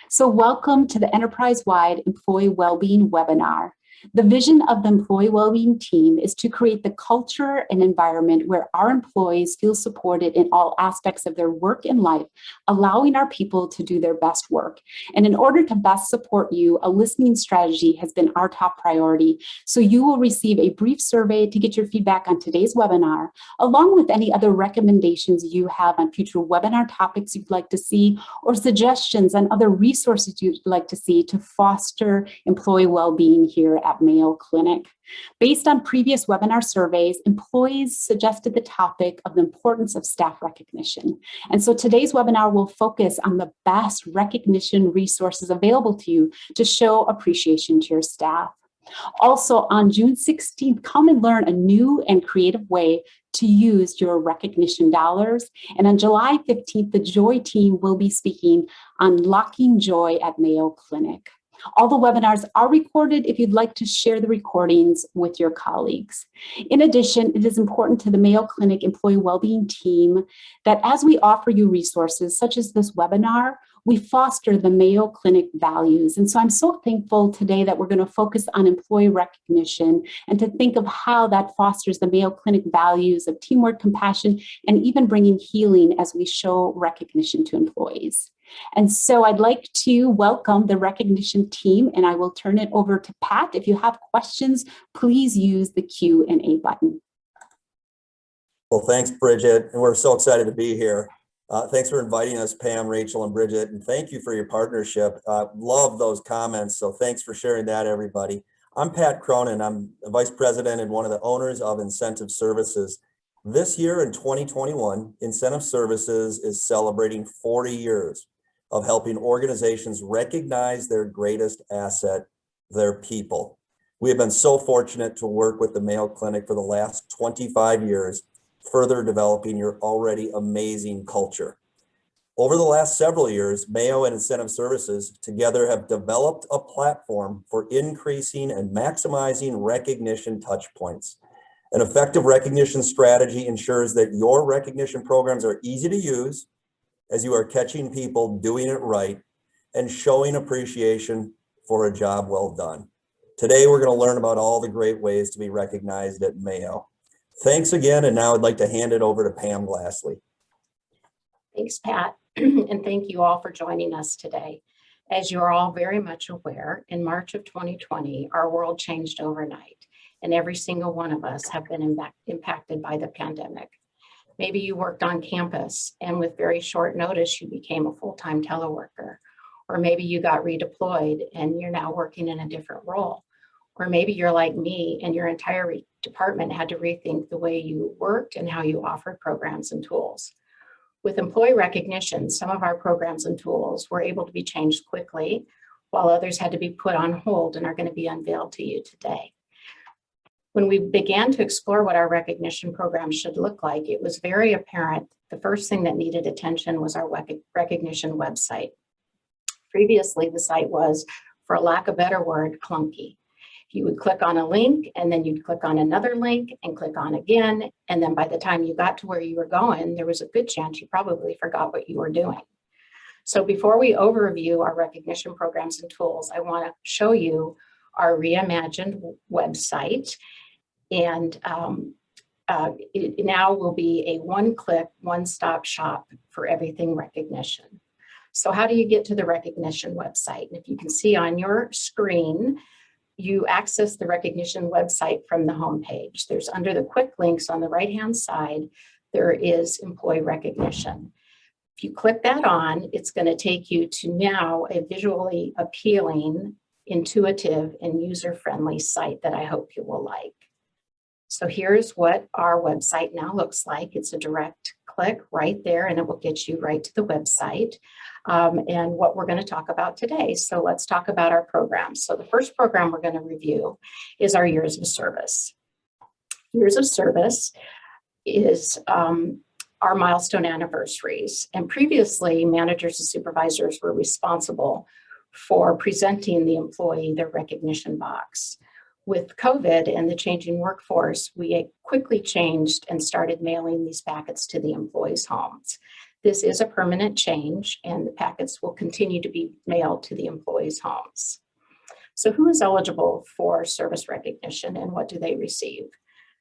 So welcome to the enterprise-wide employee well-being webinar. The vision of the employee well-being team is to create the culture and environment where our employees feel supported in all aspects of their work and life, allowing our people to do their best work. And in order to best support you, a listening strategy has been our top priority. So you will receive a brief survey to get your feedback on today's webinar, along with any other recommendations you have on future webinar topics you'd like to see, or suggestions on other resources you'd like to see to foster employee well-being here at Mayo Clinic. Based on previous webinar surveys, employees suggested the topic of the importance of staff recognition. And so today's webinar will focus on the best recognition resources available to you to show appreciation to your staff. Also, on June 16th, come and learn a new and creative way to use your recognition dollars. And on July 15th, the Joy team will be speaking on Unlocking Joy at Mayo Clinic. All the webinars are recorded if you'd like to share the recordings with your colleagues. In addition, it is important to the Mayo Clinic Employee Wellbeing team that as we offer you resources such as this webinar, we foster the Mayo Clinic values. And so I'm so thankful today that we're going to focus on employee recognition and to think of how that fosters the Mayo Clinic values of teamwork, compassion, and even bringing healing as we show recognition to employees. And so I'd like to welcome the recognition team, and I will turn it over to Pat. If you have questions, please use the Q&A button. Well, thanks, Bridget, and we're so excited to be here. Thanks for inviting us, Pam, Rachel, and Bridget, and thank you for your partnership. Love those comments, so thanks for sharing that, everybody. I'm Pat Cronen. I'm the Vice President and one of the owners of Incentive Services. This year in 2021, Incentive Services is celebrating 40 years of helping organizations recognize their greatest asset, their people. We have been so fortunate to work with the Mayo Clinic for the last 25 years, further developing your already amazing culture. Over the last several years, Mayo and Incentive Services together have developed a platform for increasing and maximizing recognition touchpoints. An effective recognition strategy ensures that your recognition programs are easy to use, as you are catching people doing it right and showing appreciation for a job well done. Today, we're going to learn about all the great ways to be recognized at Mayo. Thanks again, and now I'd like to hand it over to Pam Glassley. Thanks, Pat, and thank you all for joining us today. As you're all very much aware, in March of 2020, our world changed overnight, and every single one of us have been impacted by the pandemic. Maybe you worked on campus and with very short notice, you became a full-time teleworker. Or maybe you got redeployed and you're now working in a different role. Or maybe you're like me and your entire department had to rethink the way you worked and how you offered programs and tools. With employee recognition, some of our programs and tools were able to be changed quickly, while others had to be put on hold and are going to be unveiled to you today. When we began to explore what our recognition program should look like, it was very apparent the first thing that needed attention was our recognition website. Previously, the site was, for lack of a better word, clunky. You would click on a link and then you'd click on another link and click on again. And then by the time you got to where you were going, there was a good chance you probably forgot what you were doing. So before we overview our recognition programs and tools, I want to show you our reimagined website. And it now will be a one-click, one-stop shop for everything recognition. So how do you get to the recognition website? And if you can see on your screen, you access the recognition website from the homepage. There's under the quick links on the right-hand side, there is employee recognition. If you click that on, it's going to take you to now a visually appealing, intuitive, and user-friendly site that I hope you will like. So here's what our website now looks like. It's a direct click right there, and it will get you right to the website and what we're going to talk about today. So let's talk about our programs. So the first program we're going to review is our Years of Service. Years of Service is our milestone anniversaries. And previously, managers and supervisors were responsible for presenting the employee their recognition box. With COVID and the changing workforce, we quickly changed and started mailing these packets to the employees' homes. This is a permanent change, and the packets will continue to be mailed to the employees' homes. So who is eligible for service recognition and what do they receive?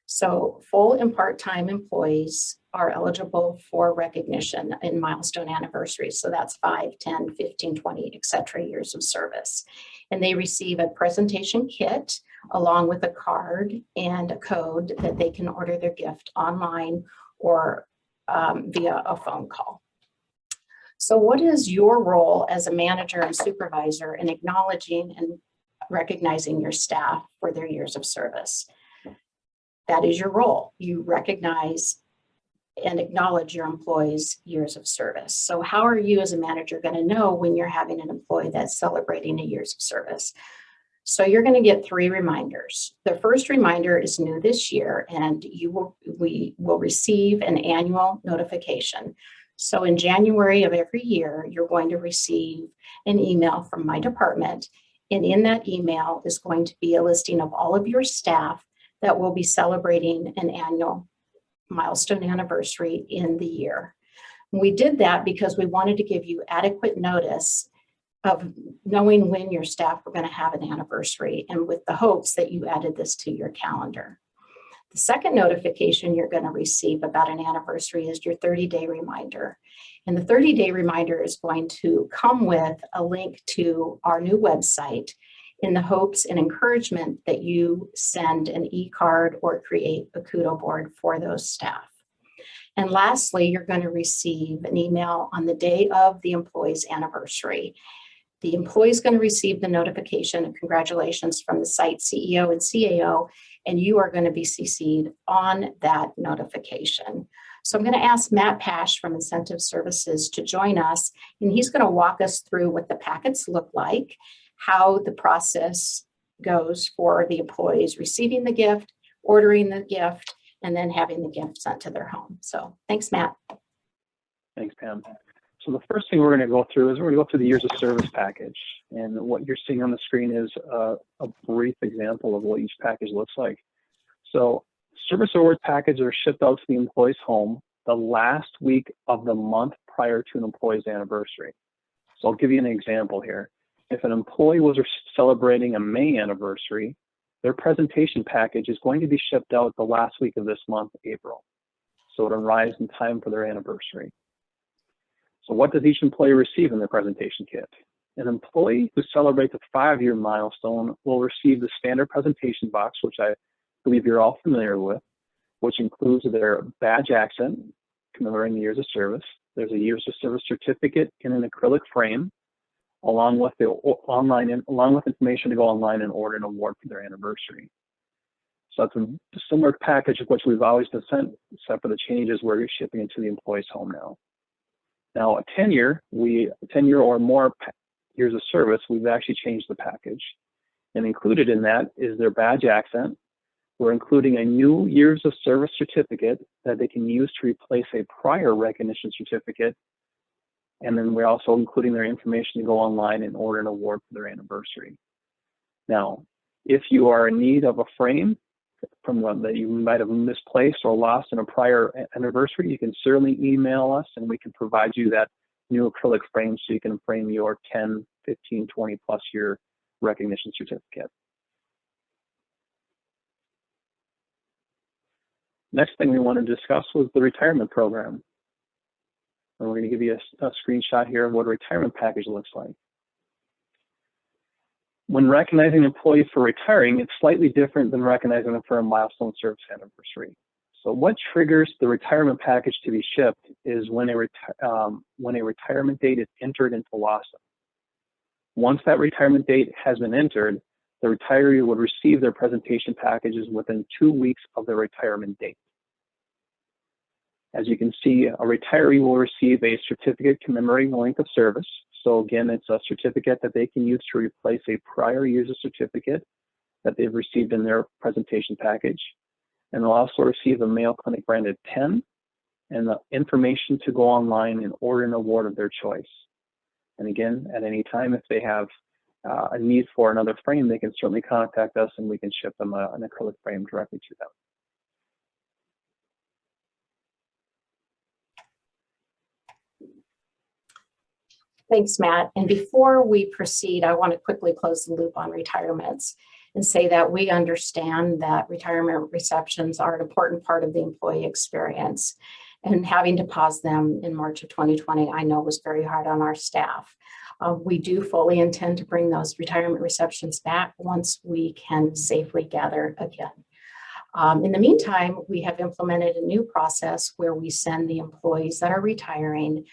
So full and part-time employees are eligible for recognition in milestone anniversaries. So that's 5, 10, 15, 20, et cetera, years of service. And they receive a presentation kit along with a card and a code that they can order their gift online or via a phone call. So what is your role as a manager and supervisor in acknowledging and recognizing your staff for their years of service? That is your role. You recognize and acknowledge your employees' years of service. So how are you as a manager going to know when you're having an employee that's celebrating a years of service? So you're going to get 3 reminders. The first reminder is new this year, and we will receive an annual notification. So in January of every year, you're going to receive an email from my department, and in that email is going to be a listing of all of your staff that will be celebrating an annual milestone anniversary in the year. We did that because we wanted to give you adequate notice of knowing when your staff were going to have an anniversary, and with the hopes that you added this to your calendar. The second notification you're going to receive about an anniversary is your 30-day reminder. And the 30-day reminder is going to come with a link to our new website in the hopes and encouragement that you send an e-card or create a Kudo board for those staff. And lastly, you're going to receive an email on the day of the employee's anniversary. The employee is going to receive the notification of congratulations from the site CEO and CAO, and you are going to be CC'd on that notification. So I'm going to ask Matt Pash from Incentive Services to join us, and he's going to walk us through what the packets look like, how the process goes for the employees receiving the gift, ordering the gift, and then having the gift sent to their home. So thanks, Matt. Thanks, Pam. So the first thing we're going to go through is we're going to go through the years of service package. And what you're seeing on the screen is a brief example of what each package looks like. So service award packages are shipped out to the employee's home the last week of the month prior to an employee's anniversary. So I'll give you an example here. If an employee was celebrating a May anniversary, their presentation package is going to be shipped out the last week of this month, April. So it arrives in time for their anniversary. So what does each employee receive in their presentation kit? An employee who celebrates a 5-year milestone will receive the standard presentation box, which I believe you're all familiar with, which includes their badge accent, commemorating the years of service. There's a years of service certificate in an acrylic frame, along with information to go online and order an award for their anniversary. So that's a similar package of which we've always been sent, except for the changes where you're shipping it to the employee's home now. Now, a 10-year or more years of service, we've actually changed the package. And included in that is their badge accent. We're including a new years of service certificate that they can use to replace a prior recognition certificate. And then we're also including their information to go online and order an award for their anniversary. Now, if you are in need of a frame from one that you might have misplaced or lost in a prior anniversary, you can certainly email us and we can provide you that new acrylic frame so you can frame your 10, 15, 20 plus year recognition certificate. Next thing we want to discuss was the retirement program. And we're going to give you a screenshot here of what a retirement package looks like. When recognizing an employee for retiring, it's slightly different than recognizing them for a milestone service anniversary. So what triggers the retirement package to be shipped is when a retirement date is entered into LASA. Once that retirement date has been entered, the retiree would receive their presentation packages within 2 weeks of their retirement date. As you can see, a retiree will receive a certificate commemorating the length of service. So again, it's a certificate that they can use to replace a prior years of certificate that they've received in their presentation package. And they'll also receive a Mayo Clinic branded pen and the information to go online and order an award of their choice. And again, at any time, if they have a need for another frame, they can certainly contact us and we can ship them an acrylic frame directly to them. Thanks, Matt. And before we proceed, I want to quickly close the loop on retirements and say that we understand that retirement receptions are an important part of the employee experience. And having to pause them in March of 2020, I know was very hard on our staff. We do fully intend to bring those retirement receptions back once we can safely gather again. In the meantime, we have implemented a new process where we send the employees that are retiring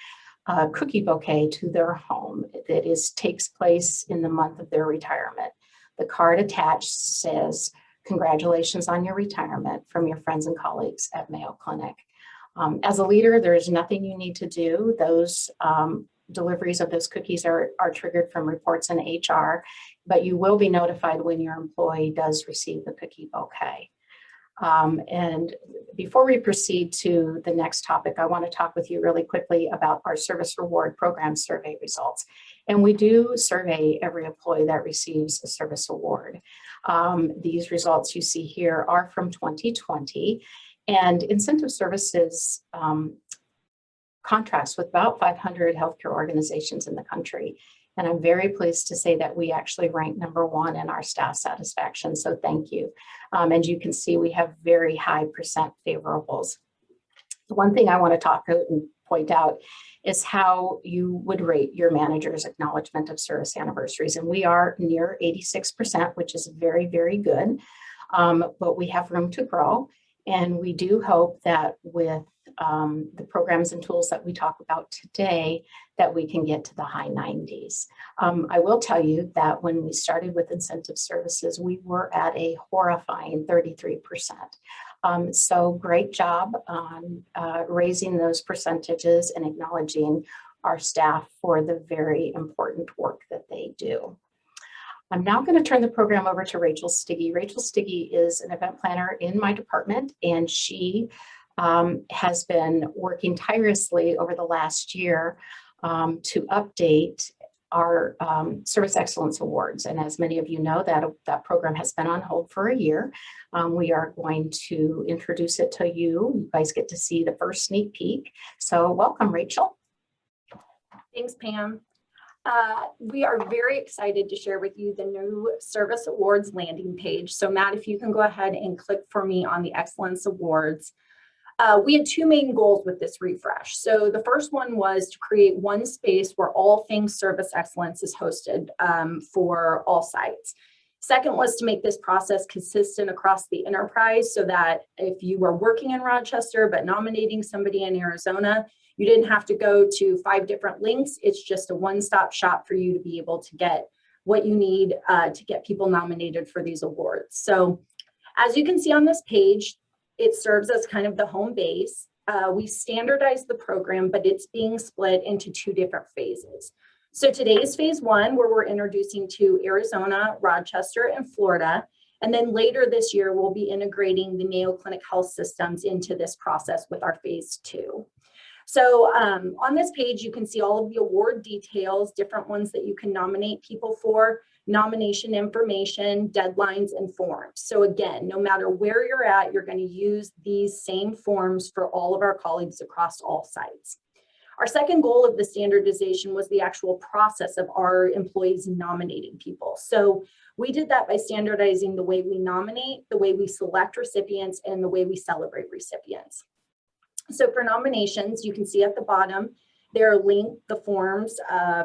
a cookie bouquet to their home that takes place in the month of their retirement. The card attached says, "Congratulations on your retirement from your friends and colleagues at Mayo Clinic." As a leader, there is nothing you need to do. Those deliveries of those cookies are triggered from reports in HR, but you will be notified when your employee does receive the cookie bouquet. And before we proceed to the next topic, I want to talk with you really quickly about our service reward program survey results. And we do survey every employee that receives a service award. These results you see here are from 2020, and Incentive Services contracts with about 500 healthcare organizations in the country. And I'm very pleased to say that we actually rank #1 in our staff satisfaction, so thank you. And you can see we have very high percent favorables. The one thing I want to talk about and point out is how you would rate your manager's acknowledgement of service anniversaries. And we are near 86%, which is very, very good, but we have room to grow. And we do hope that with the programs and tools that we talk about today, that we can get to the high 90s. I will tell you that when we started with Incentive Services, we were at a horrifying 33%. So great job on raising those percentages and acknowledging our staff for the very important work that they do. I'm now going to turn the program over to Rachel Stiggy. Rachel Stiggy is an event planner in my department, and she has been working tirelessly over the last year to update our Service Excellence Awards. And as many of you know, that program has been on hold for a year. We are going to introduce it to you. You guys get to see the first sneak peek. So welcome, Rachel. Thanks, Pam. We are very excited to share with you the new Service Awards landing page. So Matt, if you can go ahead and click for me on the Excellence Awards. We had two main goals with this refresh. So the first one was to create one space where all things service excellence is hosted for all sites. Second was to make this process consistent across the enterprise so that if you were working in Rochester but nominating somebody in Arizona, you didn't have to go to 5 different links. It's just a one-stop shop for you to be able to get what you need to get people nominated for these awards. So as you can see on this page, it serves as kind of the home base. We standardized the program, but it's being split into 2 different phases. So today is phase 1, where we're introducing to Arizona, Rochester, and Florida. And then later this year, we'll be integrating the Mayo Clinic health systems into this process with our phase 2. So on this page, you can see all of the award details, different ones that you can nominate people for, nomination information, deadlines, and forms. So again, no matter where you're at, you're going to use these same forms for all of our colleagues across all sites. Our second goal of the standardization was the actual process of our employees nominating people. So we did that by standardizing the way we nominate, the way we select recipients, and the way we celebrate recipients. So for nominations, you can see at the bottom, they're linked, the forms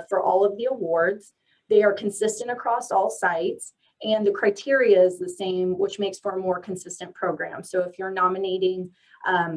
for all of the awards. They are consistent across all sites, and the criteria is the same, which makes for a more consistent program. So if you're nominating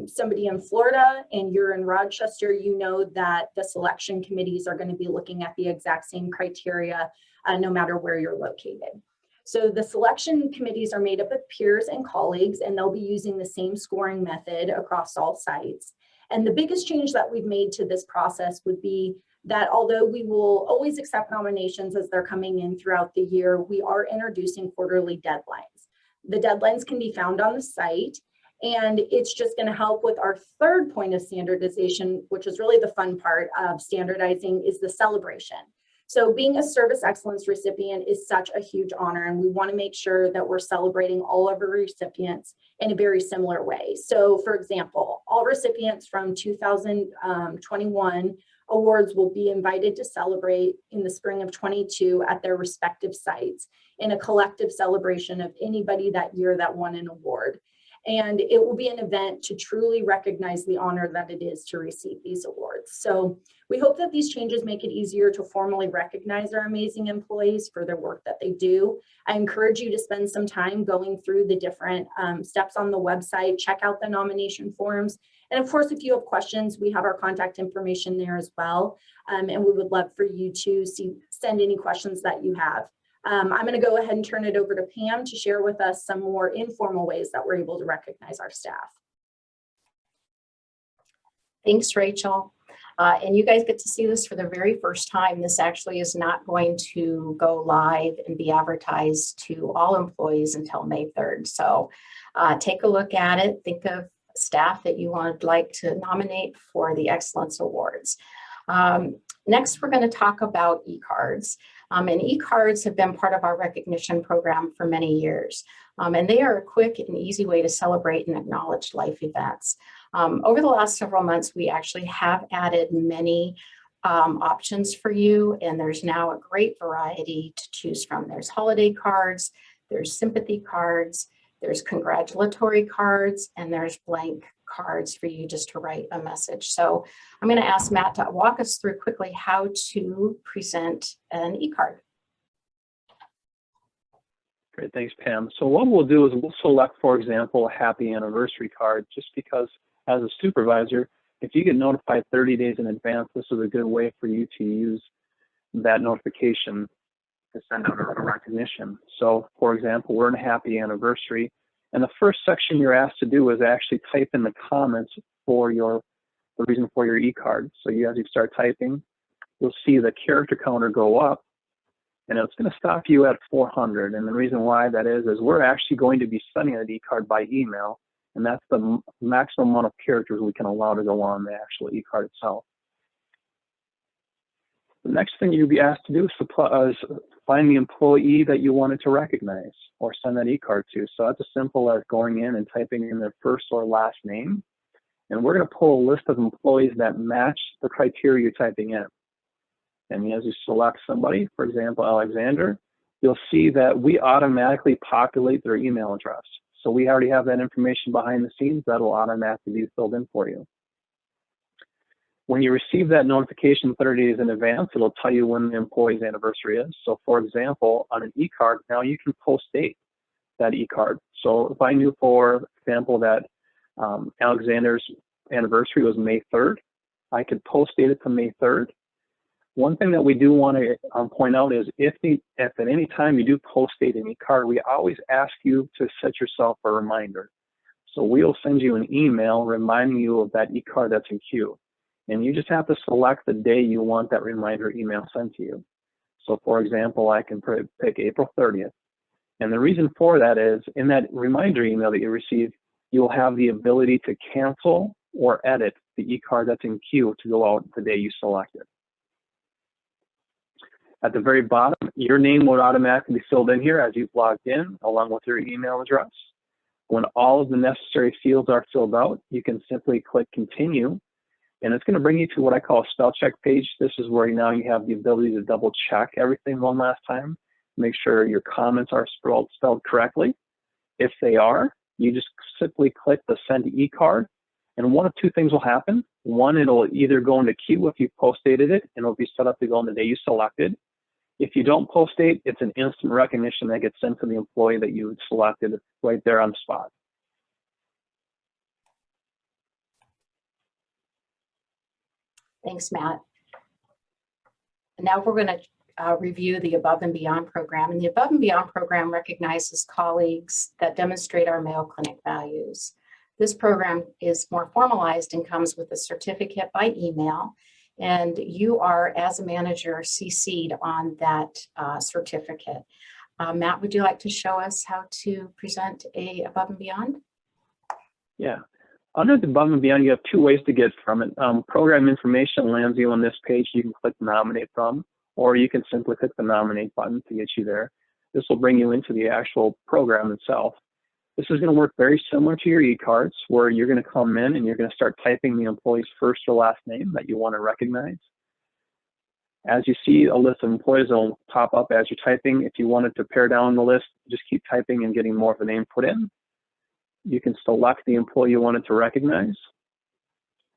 somebody in Florida and you're in Rochester, you know that the selection committees are going to be looking at the exact same criteria no matter where you're located. So the selection committees are made up of peers and colleagues, and they'll be using the same scoring method across all sites. And the biggest change that we've made to this process would be that although we will always accept nominations as they're coming in throughout the year, we are introducing quarterly deadlines. The deadlines can be found on the site, and it's just going to help with our third point of standardization, which is really the fun part of standardizing, is the celebration. So being a service excellence recipient is such a huge honor, and we want to make sure that we're celebrating all of our recipients in a very similar way. So for example, all recipients from 2021 awards will be invited to celebrate in the spring of 22 at their respective sites in a collective celebration of anybody that year that won an award. And it will be an event to truly recognize the honor that it is to receive these awards. So we hope that these changes make it easier to formally recognize our amazing employees for their work that they do. I encourage you to spend some time going through the different steps on the website, check out the nomination forms. And of course, if you have questions, we have our contact information there as well. And we would love for you to send any questions that you have. I'm going to go ahead and turn it over to Pam to share with us some more informal ways that we're able to recognize our staff. Thanks, Rachel. And you guys get to see this for the very first time. This actually is not going to go live and be advertised to all employees until May 3rd. So take a look at it. Think of staff that you would like to nominate for the Excellence Awards. Next, we're going to talk about Ecards. And Ecards have been part of our recognition program for many years. And they are a quick and easy way to celebrate and acknowledge life events. Over the last several months, we actually have added many options for you, and there's now a great variety to choose from. There's holiday cards, there's sympathy cards, there's congratulatory cards, and there's blank cards for you just to write a message. So I'm going to ask Matt to walk us through quickly how to present an e-card. Great, thanks, Pam. So what we'll do is we'll select, for example, a happy anniversary card, just because as a supervisor, if you get notified 30 days in advance, this is a good way for you to use that notification to send out a recognition. So for example, we're in a happy anniversary, and the first section you're asked to do is actually type in the comments for the reason for your e-card. So as you start typing, you'll see the character counter go up, and it's going to stop you at 400. And the reason why that is we're actually going to be sending an e-card by email, and that's the maximum amount of characters we can allow to go on the actual e-card itself. The next thing you'll be asked to do is find the employee that you wanted to recognize or send that e-card to. So that's as simple as going in and typing in their first or last name. And we're going to pull a list of employees that match the criteria you're typing in. And as you select somebody, for example, Alexander, you'll see that we automatically populate their email address. So we already have that information behind the scenes that will automatically be filled in for you. When you receive that notification 30 days in advance, it'll tell you when the employee's anniversary is. So for example, on an e-card, now you can post date that e-card. So if I knew, for example, that Alexander's anniversary was May 3rd, I could post date it to May 3rd. One thing that we do want to point out is if at any time you do post date an e-card, we always ask you to set yourself a reminder. So we'll send you an email reminding you of that e-card that's in queue. And you just have to select the day you want that reminder email sent to you. So for example, I can pick April 30th. And the reason for that is in that reminder email that you receive, you'll have the ability to cancel or edit the e-card that's in queue to go out the day you selected. At the very bottom, your name would automatically be filled in here as you've logged in, along with your email address. When all of the necessary fields are filled out, you can simply click continue, and it's going to bring you to what I call a spell check page. This is where now you have the ability to double check everything one last time, make sure your comments are spelled correctly. If they are, you just simply click the send e-card, and one of two things will happen. One, it'll either go into queue if you post dated it, and it'll be set up to go on the day you selected. If you don't post date, it's an instant recognition that gets sent to the employee that you selected right there on the spot. Thanks, Matt. And now we're going to review the Above and Beyond program. And the Above and Beyond program recognizes colleagues that demonstrate our Mayo Clinic values. This program is more formalized and comes with a certificate by email. And you are, as a manager, CC'd on that certificate. Matt, would you like to show us how to present a Above and Beyond? Yeah. Under the Above and Beyond, you have two ways to get from it. Program information lands you on this page. You can click Nominate From, or you can simply click the Nominate button to get you there. This will bring you into the actual program itself. This is going to work very similar to your e-cards, where you're going to come in and you're going to start typing the employee's first or last name that you want to recognize. As you see a list of employees, will pop up as you're typing. If you wanted to pare down the list, just keep typing and getting more of a name put in. You can select the employee you wanted to recognize.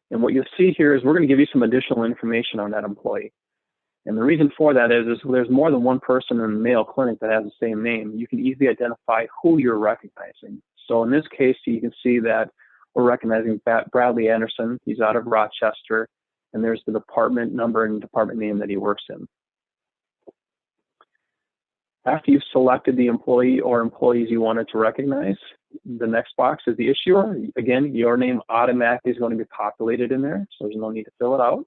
And what you'll see here is we're going to give you some additional information on that employee. And the reason for that is there's more than one person in the Mayo Clinic that has the same name. You can easily identify who you're recognizing. So in this case, you can see that we're recognizing Bradley Anderson. He's out of Rochester, and there's the department number and department name that he works in. After you've selected the employee or employees you wanted to recognize, the next box is the issuer. Again, your name automatically is going to be populated in there, so there's no need to fill it out.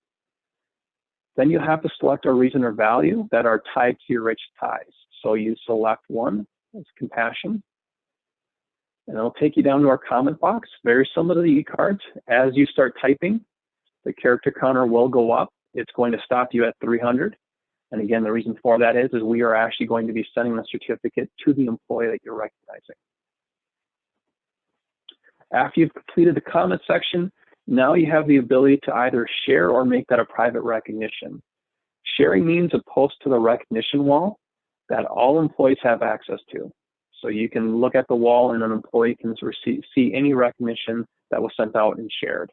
Then you have to select a reason or value that are tied to your rich ties. So you select one, it's compassion. And it'll take you down to our comment box, very similar to the Ecards. As you start typing, the character counter will go up. It's going to stop you at 300. And again, the reason for that is we are actually going to be sending the certificate to the employee that you're recognizing. After you've completed the comment section, now you have the ability to either share or make that a private recognition. Sharing means a post to the recognition wall that all employees have access to. So you can look at the wall and an employee can see any recognition that was sent out and shared.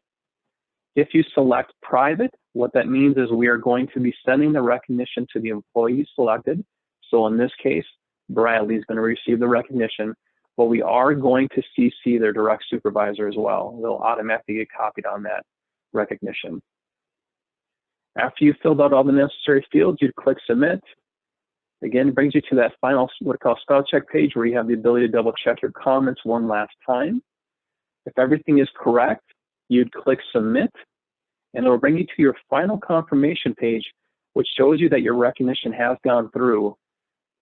If you select private, what that means is we are going to be sending the recognition to the employee selected. So in this case, Bradley is going to receive the recognition, but we are going to CC their direct supervisor as well. They'll automatically get copied on that recognition. After you've filled out all the necessary fields, you'd click submit. Again, it brings you to that final, what we call spell check page, where you have the ability to double check your comments one last time. If everything is correct, you'd click submit, and it will bring you to your final confirmation page, which shows you that your recognition has gone through.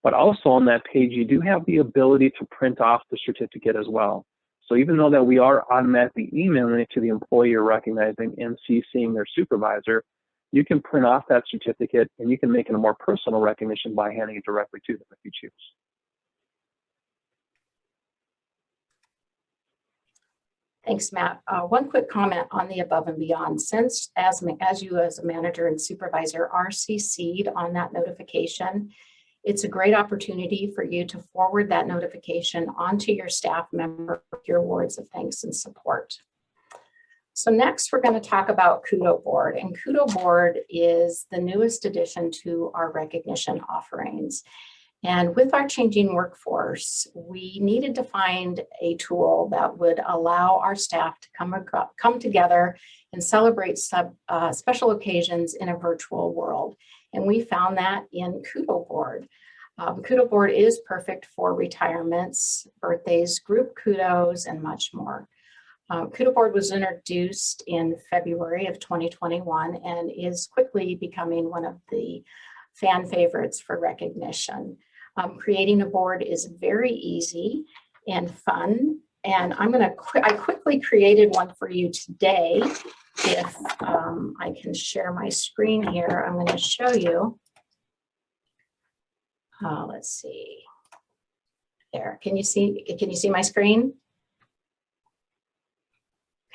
But also on that page, you do have the ability to print off the certificate as well. So even though that we are automatically emailing it to the employee you're recognizing and CCing their supervisor, you can print off that certificate and you can make it a more personal recognition by handing it directly to them if you choose. Thanks, Matt. One quick comment on the above and beyond. Since as you as a manager and supervisor are CC'd on that notification, it's a great opportunity for you to forward that notification onto your staff member with your words of thanks and support. So next, we're going to talk about Kudo Board. And Kudo Board is the newest addition to our recognition offerings. And with our changing workforce, we needed to find a tool that would allow our staff to come together and celebrate special occasions in a virtual world. And we found that in Kudo Board. Kudo Board is perfect for retirements, birthdays, group kudos, and much more. Kudo Board was introduced in February of 2021 and is quickly becoming one of the fan favorites for recognition. Creating a board is very easy and fun, and I quickly created one for you today. If I can share my screen here, I'm going to show you. Let's see. There. Can you see my screen?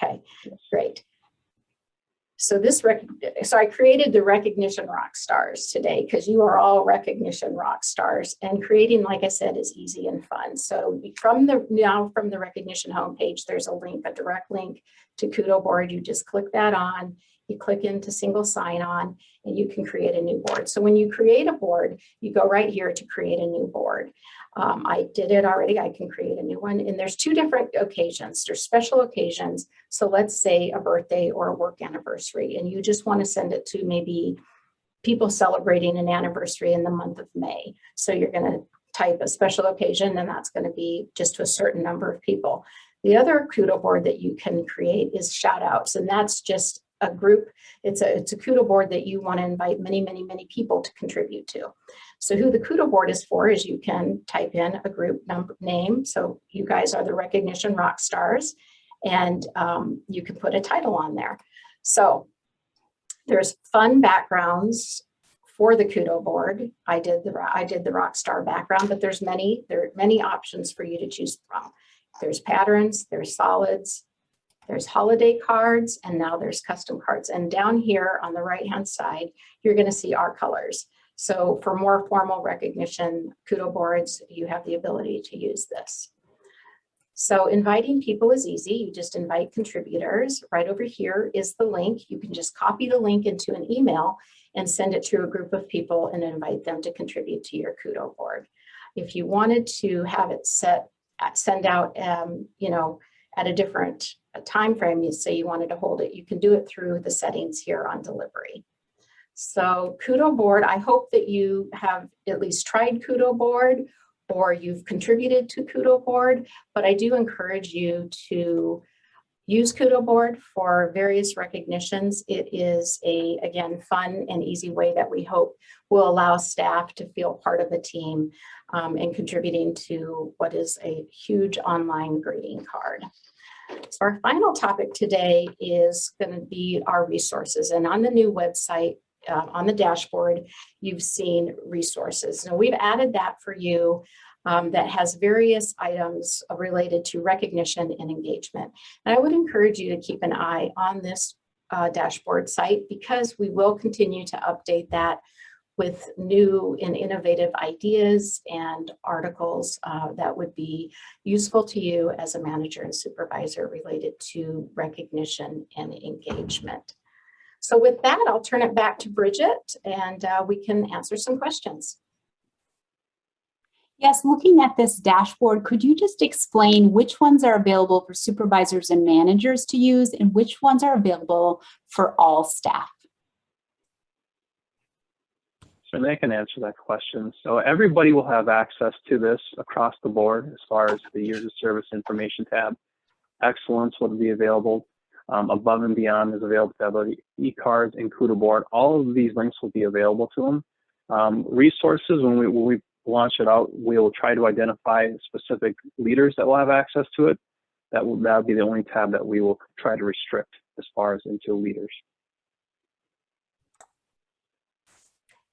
Okay, great. So I created the recognition rock stars today because you are all recognition rock stars, and creating, like I said, is easy and fun. So from the recognition homepage, there's a direct link to Kudo Board. You just click that on, you click into single sign-on, and you can create a new board. So when you create a board, you go right here to create a new board. I did it already. I can create a new one. And there's two different occasions. There's special occasions. So let's say a birthday or a work anniversary, and you just want to send it to maybe people celebrating an anniversary in the month of May. So you're going to type a special occasion, and that's going to be just to a certain number of people. The other Kudo Board that you can create is shout outs, and that's just a group. It's a Kudo Board that you want to invite many, many, many people to contribute to. So who the Kudo Board is for is you can type in a group name. So you guys are the recognition rock stars, and you can put a title on there. So there's fun backgrounds for the Kudo Board. I did the rock star background, but there are many options for you to choose from. There's patterns, there's solids, There's holiday cards, and now there's custom cards. And down here on the right-hand side, you're going to see our colors. So for more formal recognition, Kudo boards, you have the ability to use this. So inviting people is easy. You just invite contributors. Right over here is the link. You can just copy the link into an email and send it to a group of people and invite them to contribute to your Kudo board. If you wanted to have it send out, at a different time frame, you say you wanted to hold it, you can do it through the settings here on delivery. So Kudo Board, I hope that you have at least tried Kudo Board or you've contributed to Kudo Board, but I do encourage you to use Kudo Board for various recognitions. It is again, fun and easy way that we hope will allow staff to feel part of the team and contributing to what is a huge online greeting card. So our final topic today is going to be our resources. And on the new website, on the dashboard, you've seen resources. Now we've added that for you that has various items related to recognition and engagement. And I would encourage you to keep an eye on this dashboard site because we will continue to update that with new and innovative ideas and articles that would be useful to you as a manager and supervisor related to recognition and engagement. So with that, I'll turn it back to Bridget and we can answer some questions. Yes, looking at this dashboard, could you just explain which ones are available for supervisors and managers to use and which ones are available for all staff? So they can answer that question. So everybody will have access to this across the board as far as the years of service information tab. Excellence will be available. Above and beyond is available to Ecards and Kudo Board. All of these links will be available to them. Resources, when we launch it out, we will try to identify specific leaders that will have access to it. That will be the only tab that we will try to restrict as far as into leaders.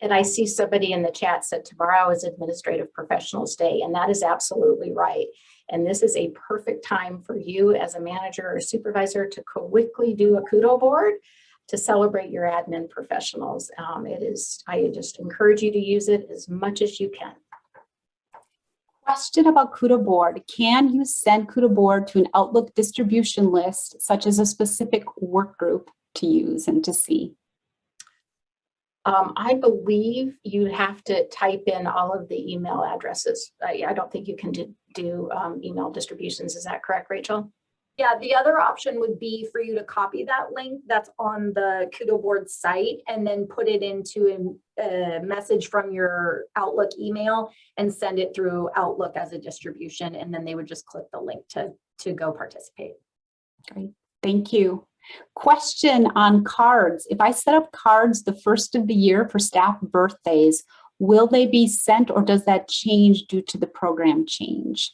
And I see somebody in the chat said tomorrow is Administrative Professionals Day, and that is absolutely right. And this is a perfect time for you as a manager or supervisor to quickly do a Kudo board to celebrate your admin professionals. I just encourage you to use it as much as you can. Question about Kudo Board. Can you send Kudo Board to an Outlook distribution list, such as a specific work group to use and to see? I believe you have to type in all of the email addresses. I don't think you can do email distributions. Is that correct, Rachel? Yeah, the other option would be for you to copy that link that's on the Kudo Board site and then put it into a message from your Outlook email and send it through Outlook as a distribution. And then they would just click the link to go participate. Great, thank you. Question on cards. If I set up cards the first of the year for staff birthdays, will they be sent or does that change due to the program change?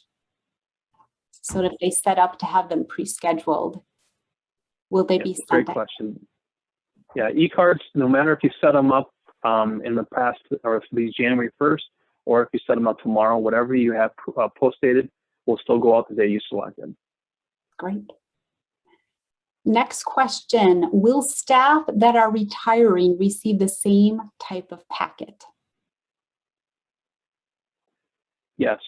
So if they set up to have them pre-scheduled, will they be sent? Great question. Yeah, Ecards, no matter if you set them up in the past or if these January 1st, or if you set them up tomorrow, whatever you have post-dated will still go out the day you selected. Great. Next question, will staff that are retiring receive the same type of packet? Yes,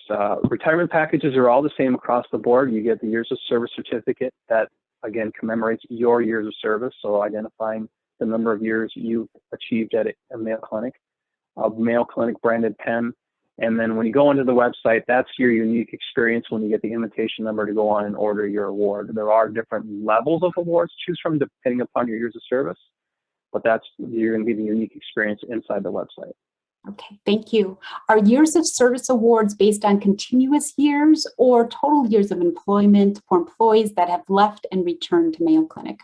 retirement packages are all the same across the board. You get the years of service certificate that, again, commemorates your years of service, so identifying the number of years you've achieved at a Mayo Clinic, a Mayo Clinic branded pen. And then when you go onto the website, that's your unique experience when you get the invitation number to go on and order your award. There are different levels of awards to choose from depending upon your years of service, but you're going to be the unique experience inside the website. Okay, thank you. Are years of service awards based on continuous years or total years of employment for employees that have left and returned to Mayo Clinic?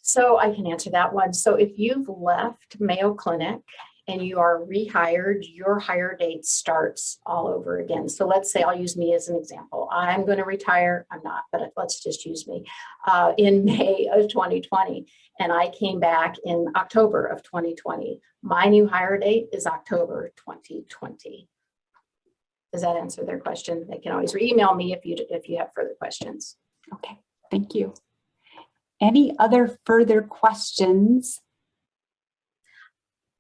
So I can answer that one. So if you've left Mayo Clinic and you are rehired, your hire date starts all over again. So let's say I'll use me as an example. I'm going to retire. I'm not, but let's just use me in May of 2020. And I came back in October of 2020. My new hire date is October 2020. Does that answer their question? They can always email me if you have further questions. Okay, thank you. Any other further questions?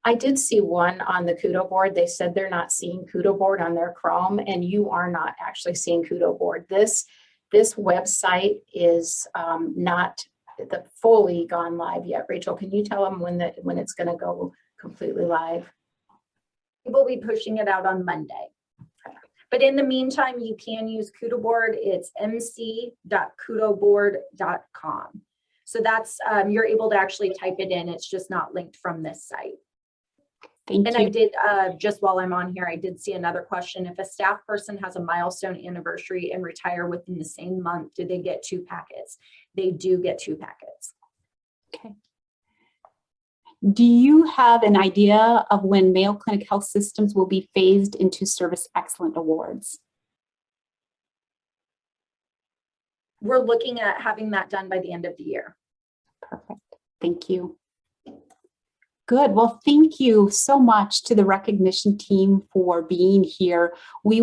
I did see one on the Kudo board. They said they're not seeing Kudo board on their Chrome, and you are not actually seeing Kudo board. This website is not fully gone live yet. Rachel, can you tell them when it's going to go completely live? We'll be pushing it out on Monday. But in the meantime, you can use Kudo Board. It's mc.kudoboard.com. So that's, you're able to actually type it in. It's just not linked from this site. Thank And you. I did, just while I'm on here, I did see another question. If a staff person has a milestone anniversary and retire within the same month, do they get 2 packets? They do get 2 packets. Okay. Do you have an idea of when Mayo Clinic Health Systems will be phased into Service Excellent Awards? We're looking at having that done by the end of the year. Perfect. Thank you. Good. Well, thank you so much to the recognition team for being here. We